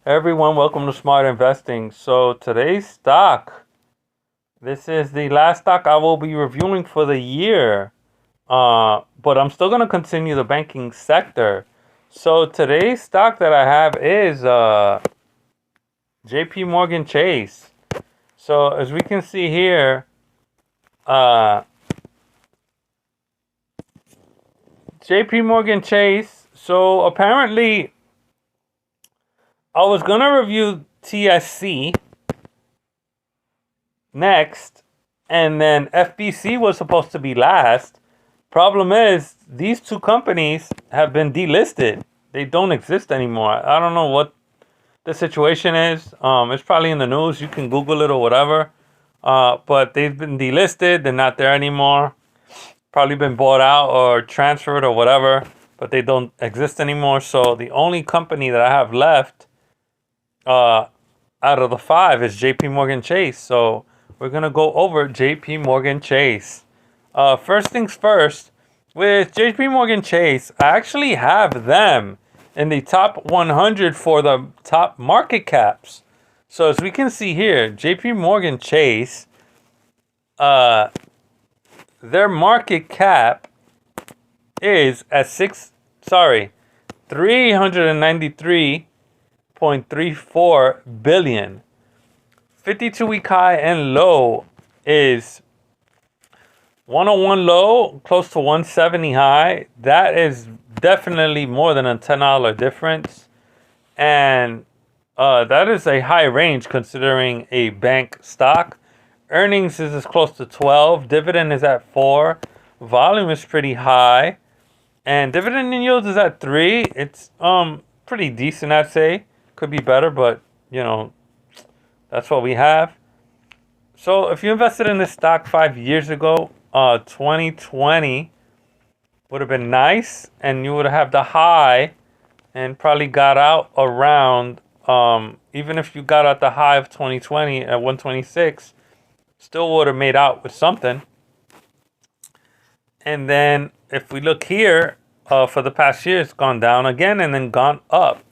Hey everyone, welcome to Smart Investing. So today's stock, this is the last stock I will be reviewing for the year. But I'm still gonna continue the banking sector. So today's stock that I have is JP Morgan Chase. So as we can see here, uh JP Morgan Chase. So apparently I was gonna review TSC next, and then FBC was supposed to be last. Problem is, these two companies have been delisted. They don't exist anymore. I don't know what the situation is. It's probably in the news. You can Google it or whatever. But they've been delisted. They're not there anymore. Probably been bought out or transferred or whatever. But they don't exist anymore. So the only company that I have left uh, out of the five is JP Morgan Chase. So we're going to go over JP Morgan Chase. First things first, with JP Morgan Chase, I actually have them in the top 100 for the top market caps. So as we can see here, JP Morgan Chase, uh, their market cap is at 393.34 billion. 52-week high and low is 101 low, close to 170 high. That is definitely more than a $10 difference. And that is a high range considering a bank stock. Earnings is as close to 12. Dividend is at 4. Volume is pretty high. And dividend yield is at 3. It's pretty decent, I'd say. Could be better, but you know, that's what we have. So if you invested in this stock 5 years ago, 2020 would have been nice, and you would have the high, and probably got out around. Even if you got out the high of 2020 at 126, still would have made out with something. And then if we look here, for the past year, it's gone down again and then gone up.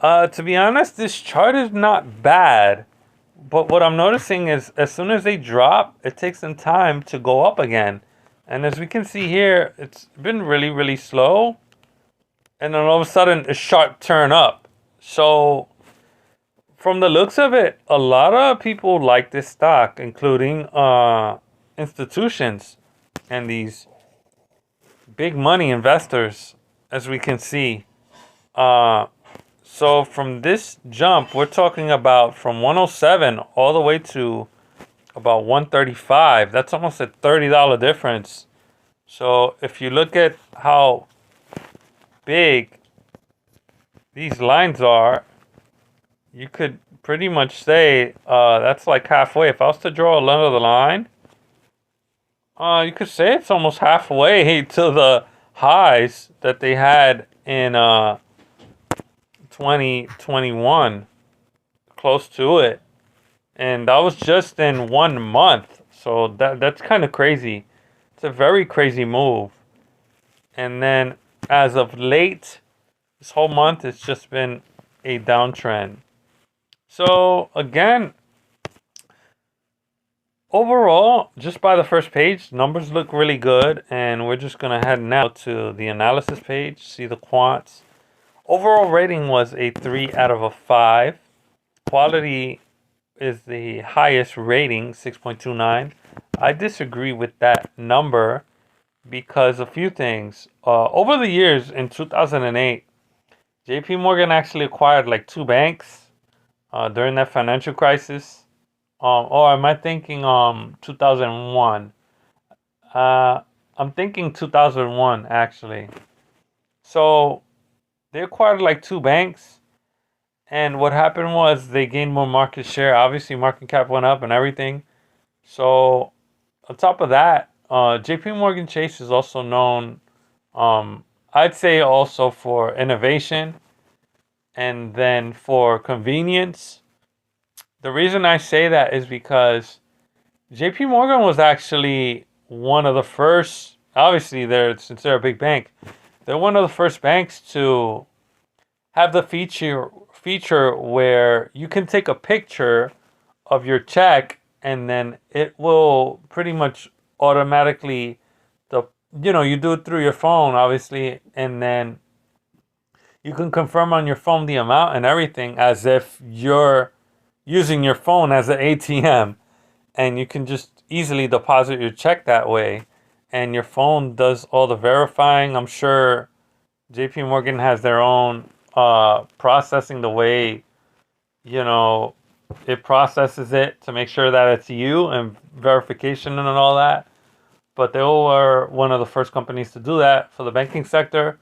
To be honest, this chart is not bad. But what I'm noticing is as soon as they drop, it takes some time to go up again. And as we can see here, it's been really, really slow. And then all of a sudden, a sharp turn up. So from the looks of it, a lot of people like this stock, including institutions and these big money investors, as we can see. So from this jump, we're talking about from 107 all the way to about 135. That's almost a $30 difference. So if you look at how big these lines are, you could pretty much say that's like halfway. If I was to draw another line, you could say it's almost halfway to the highs that they had in 2021, close to it. And that was just in 1 month. So that's kind of crazy. It's a very crazy move. And then as of late, this whole month, it's just been a downtrend. So again, overall, just by the first page, numbers look really good. And we're just going to head now to the analysis page, see the quants. Overall rating was a 3 out of a 5. Quality is the highest rating, 6.29. I disagree with that number because a few things. Over the years, in 2008, JP Morgan actually acquired like two banks during that financial crisis. Or am I thinking 2001? I'm thinking 2001 actually. So they acquired like two banks. And what happened was they gained more market share. Obviously, market cap went up and everything. So, on top of that, JP Morgan Chase is also known, I'd say, also for innovation and then for convenience. The reason I say that is because JP Morgan was actually one of the first, obviously, since they're a big bank, they're one of the first banks to have the feature where you can take a picture of your check, and then it will pretty much automatically, the you do it through your phone, obviously, and then you can confirm on your phone the amount and everything as if you're using your phone as an ATM, and you can just easily deposit your check that way, and your phone does all the verifying. I'm sure JP Morgan has their own processing, the way you know it processes it to make sure that it's you, and verification and all that. But they were one of the first companies to do that for the banking sector.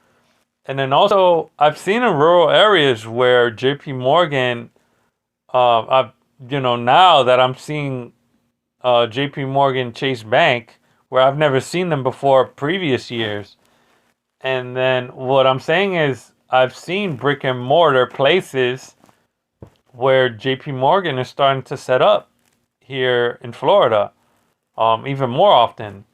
And then also, I've seen in rural areas where JP Morgan, I've, now that I'm seeing JP Morgan Chase Bank, where I've never seen them before previous years. And then what I'm saying is, I've seen brick and mortar places where JP Morgan is starting to set up here in Florida, even more often.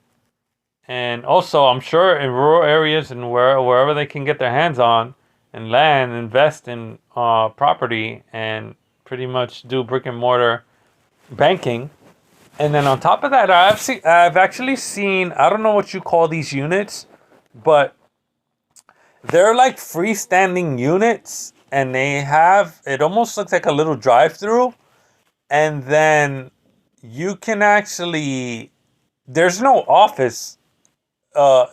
And also, I'm sure in rural areas and wherever they can get their hands on and land, invest in property and pretty much do brick and mortar banking. And then on top of that, I've actually seen, I don't know what you call these units, but they're like freestanding units, and it almost looks like a little drive-through, and then you can actually, there's no office,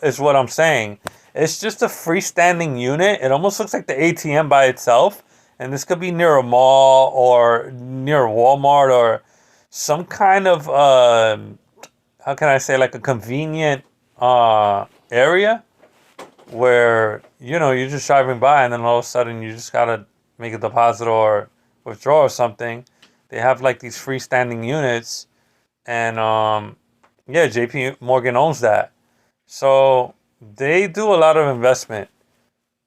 is what I'm saying. It's just a freestanding unit. It almost looks like the ATM by itself, and this could be near a mall or near Walmart or some kind of how can I say, like a convenient area where you're just driving by, and then all of a sudden you just gotta make a deposit or withdraw or something. They have like these freestanding units, and yeah, JP Morgan owns that. So they do a lot of investment.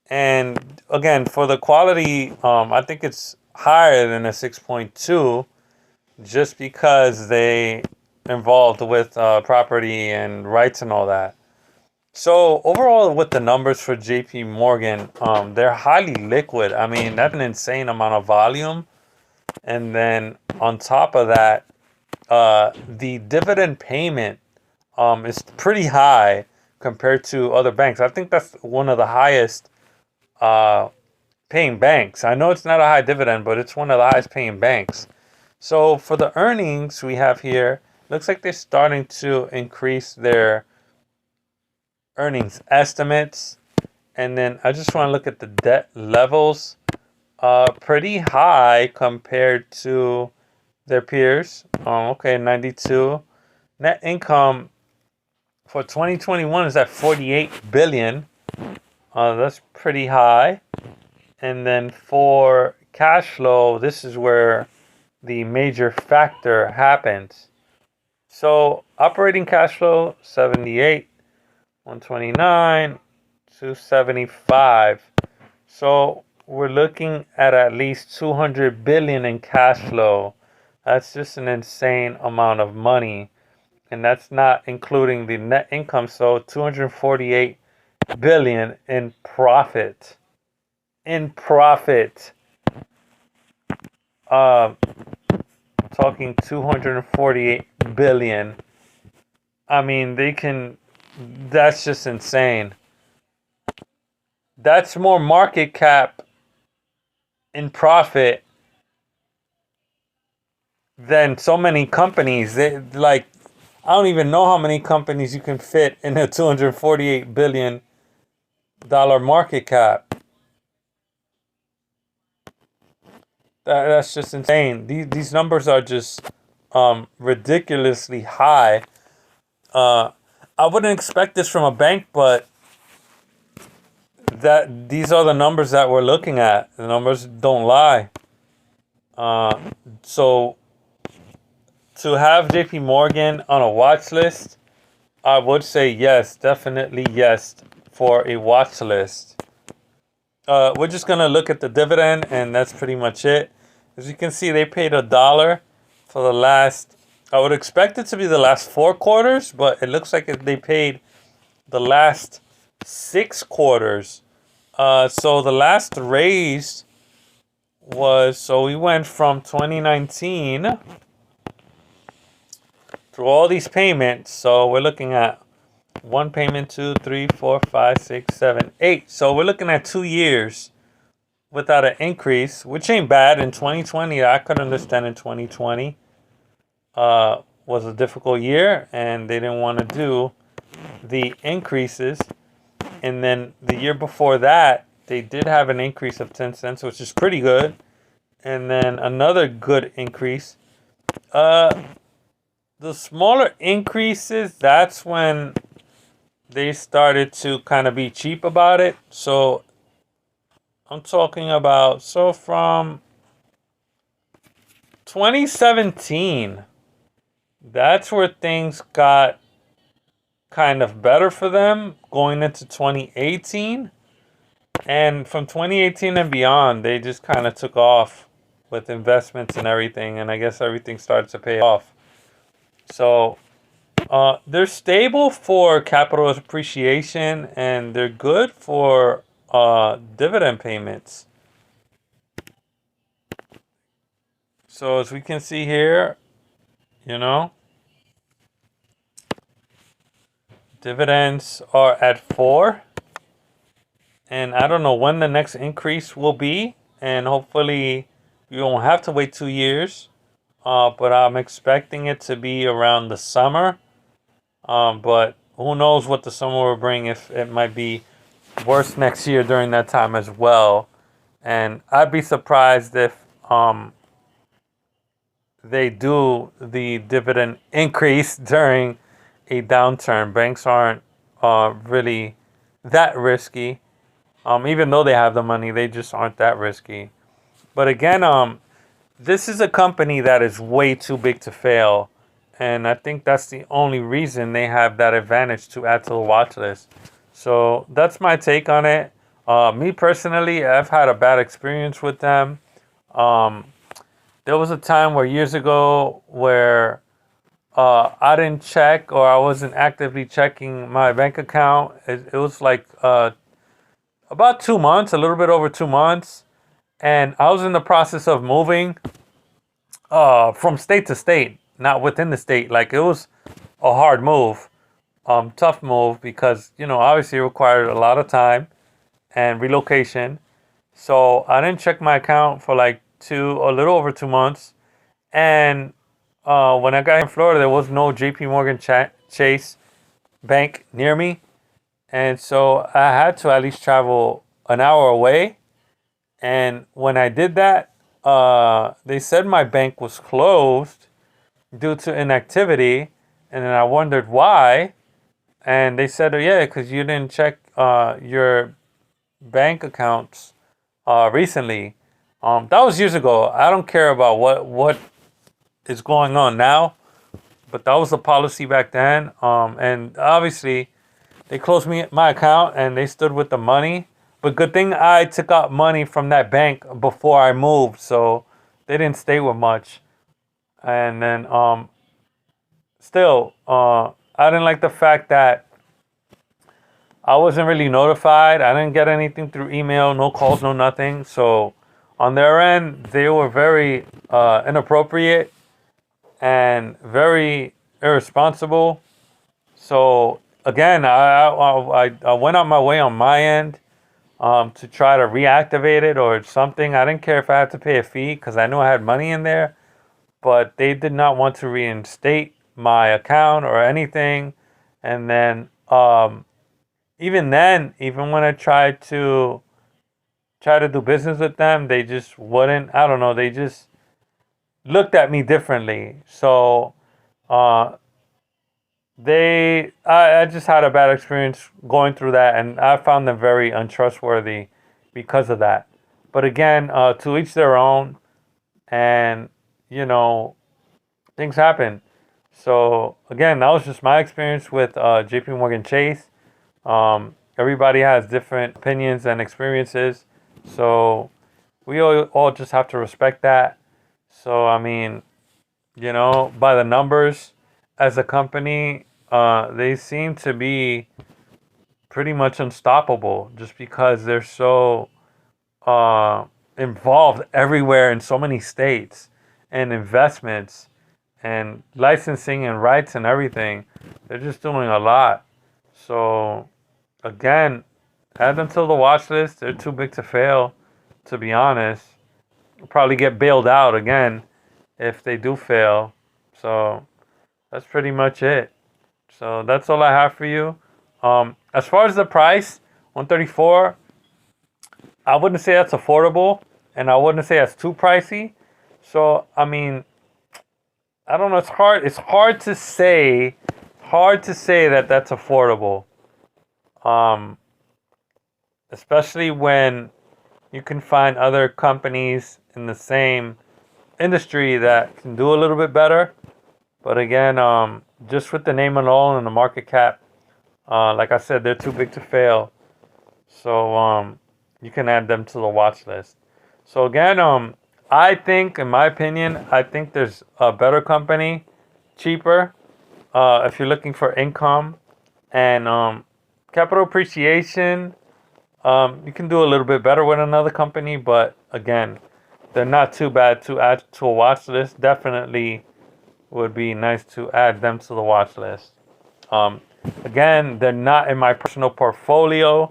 And again, for the quality, I think it's higher than a 6.2, just because they involved with property and rights and all that. So overall, with the numbers for JP Morgan, they're highly liquid. I mean, that's an insane amount of volume. And then on top of that, the dividend payment is pretty high compared to other banks. I think that's one of the highest paying banks. I know it's not a high dividend, but it's one of the highest paying banks. So for the earnings we have here, looks like they're starting to increase their earnings estimates. And then I just want to look at the debt levels. Pretty high compared to their peers. Okay, 92. Net income for 2021 is at 48 billion. That's pretty high. And then for cash flow, this is where the major factor happens. So operating cash flow 78, 129, 275. So we're looking at least 200 billion in cash flow. That's just an insane amount of money. And that's not including the net income. So 248 billion in profit. In profit. Talking 248 billion. I mean, that's just insane. That's more market cap in profit than so many companies. I don't even know how many companies you can fit in a $248 billion market cap. That's just insane. These numbers are just ridiculously high. I wouldn't expect this from a bank, but these are the numbers that we're looking at. The numbers don't lie. So to have JP Morgan on a watch list, I would say yes, definitely yes, for a watch list. We're just gonna look at the dividend, and that's pretty much it. As you can see, they paid $1 for the last. I would expect it to be the last 4 quarters, but it looks like they paid the last 6 quarters. So the last raise was, so we went from 2019 through all these payments. So we're looking at one payment, 2, 3, 4, 5, 6, 7, 8. So we're looking at 2 years without an increase, which ain't bad. In 2020, I could understand in 2020 was a difficult year and they didn't want to do the increases. And then the year before that, they did have an increase of 10 cents, which is pretty good. And then another good increase. The smaller increases, that's when they started to kind of be cheap about it. So I'm talking about, so from 2017, that's where things got kind of better for them going into 2018. And from 2018 and beyond, they just kind of took off with investments and everything. And I guess everything started to pay off. So they're stable for capital appreciation and they're good for dividend payments. So as we can see here, you know, dividends are at 4. And I don't know when the next increase will be. And hopefully you won't have to wait 2 years. But I'm expecting it to be around the summer. But who knows what the summer will bring, if it might be worse next year during that time as well. And I'd be surprised if they do the dividend increase during a downturn. Banks aren't really that risky. Even though they have the money, they just aren't that risky. But again, this is a company that is way too big to fail. And I think that's the only reason they have that advantage to add to the watch list. So that's my take on it. Me personally, I've had a bad experience with them. There was a time where years ago where I didn't check, or I wasn't actively checking my bank account. It was like about 2 months, a little bit over 2 months. And I was in the process of moving from state to state, not within the state. Like, it was a hard move, tough move, because, obviously it required a lot of time and relocation. So I didn't check my account for like a little over 2 months. And when I got in Florida, there was no JP Morgan Chase bank near me. And so I had to at least travel an hour away. And when I did that, they said my bank was closed due to inactivity. And then I wondered why. And they said, oh, yeah, because you didn't check your bank accounts recently. That was years ago. I don't care about what is going on now, but that was the policy back then. And obviously, they closed my account and they stood with the money. But good thing I took out money from that bank before I moved, so they didn't stay with much. And then still, I didn't like the fact that I wasn't really notified. I didn't get anything through email, no calls, no nothing. So on their end, they were very inappropriate and very irresponsible. So again, I went on my way on my end to try to reactivate it or something. I didn't care if I had to pay a fee because I knew I had money in there, but they did not want to reinstate my account or anything. And then even when I tried to do business with them, they just wouldn't. I don't know. They just looked at me differently. So I just had a bad experience going through that, and I found them very untrustworthy because of that. But again, to each their own, and things happen. So again, that was just my experience with J.P. Morgan Chase. Everybody has different opinions and experiences, so we all just have to respect that. So I mean, by the numbers, as a company, they seem to be pretty much unstoppable just because they're so involved everywhere in so many states, and investments and licensing and rights and everything. They're just doing a lot. So again, add them to the watch list. They're too big to fail, to be honest. Probably get bailed out again if they do fail. So that's pretty much it. So that's all I have for you. As far as the price, 134, I wouldn't say that's affordable, and I wouldn't say that's too pricey. So I mean, I don't know. It's hard. It's hard to say. Hard to say that that's affordable. Um, Especially when you can find other companies in the same industry that can do a little bit better. But again, just with the name alone and the market cap, like I said, they're too big to fail. So you can add them to the watch list. So again, I think, in my opinion, I think there's a better company, cheaper, if you're looking for income and capital appreciation. You can do a little bit better with another company, but again, they're not too bad to add to a watch list. Definitely would be nice to add them to the watch list. Again, they're not in my personal portfolio,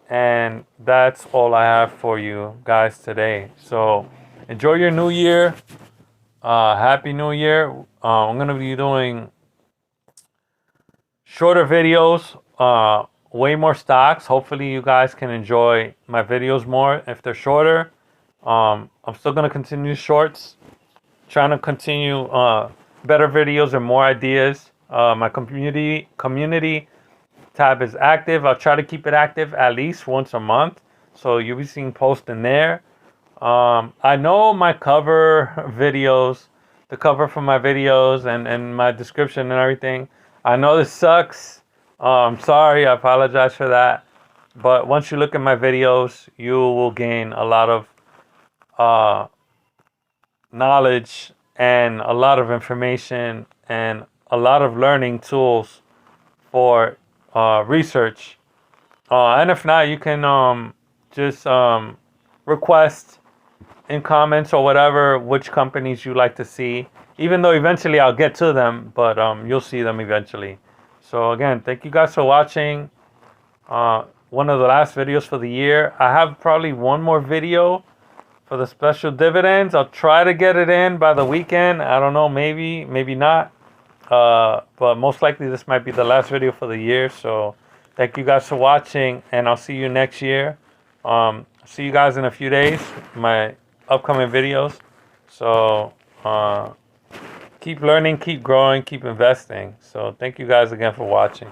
and that's all I have for you guys today. So enjoy your new year. Happy New Year. I'm going to be doing shorter videos, way more stocks. Hopefully you guys can enjoy my videos more if they're shorter. I'm still going to continue shorts, trying to continue better videos and more ideas. My community tab is active. I'll try to keep it active at least once a month, so you'll be seeing posts in there. I know my cover videos, the cover for my videos and my description and everything, I know this sucks. I'm sorry, I apologize for that. But once you look at my videos, you will gain a lot of knowledge and a lot of information and a lot of learning tools for research. And if not, you can just request in comments or whatever which companies you like to see. Even though eventually I'll get to them, but you'll see them eventually. So again, thank you guys for watching. One of the last videos for the year. I have probably one more video for the special dividends. I'll try to get it in by the weekend. I don't know, maybe not. But most likely this might be the last video for the year. So thank you guys for watching, and I'll see you next year. See you guys in a few days, my upcoming videos. So keep learning, keep growing, keep investing. So thank you guys again for watching.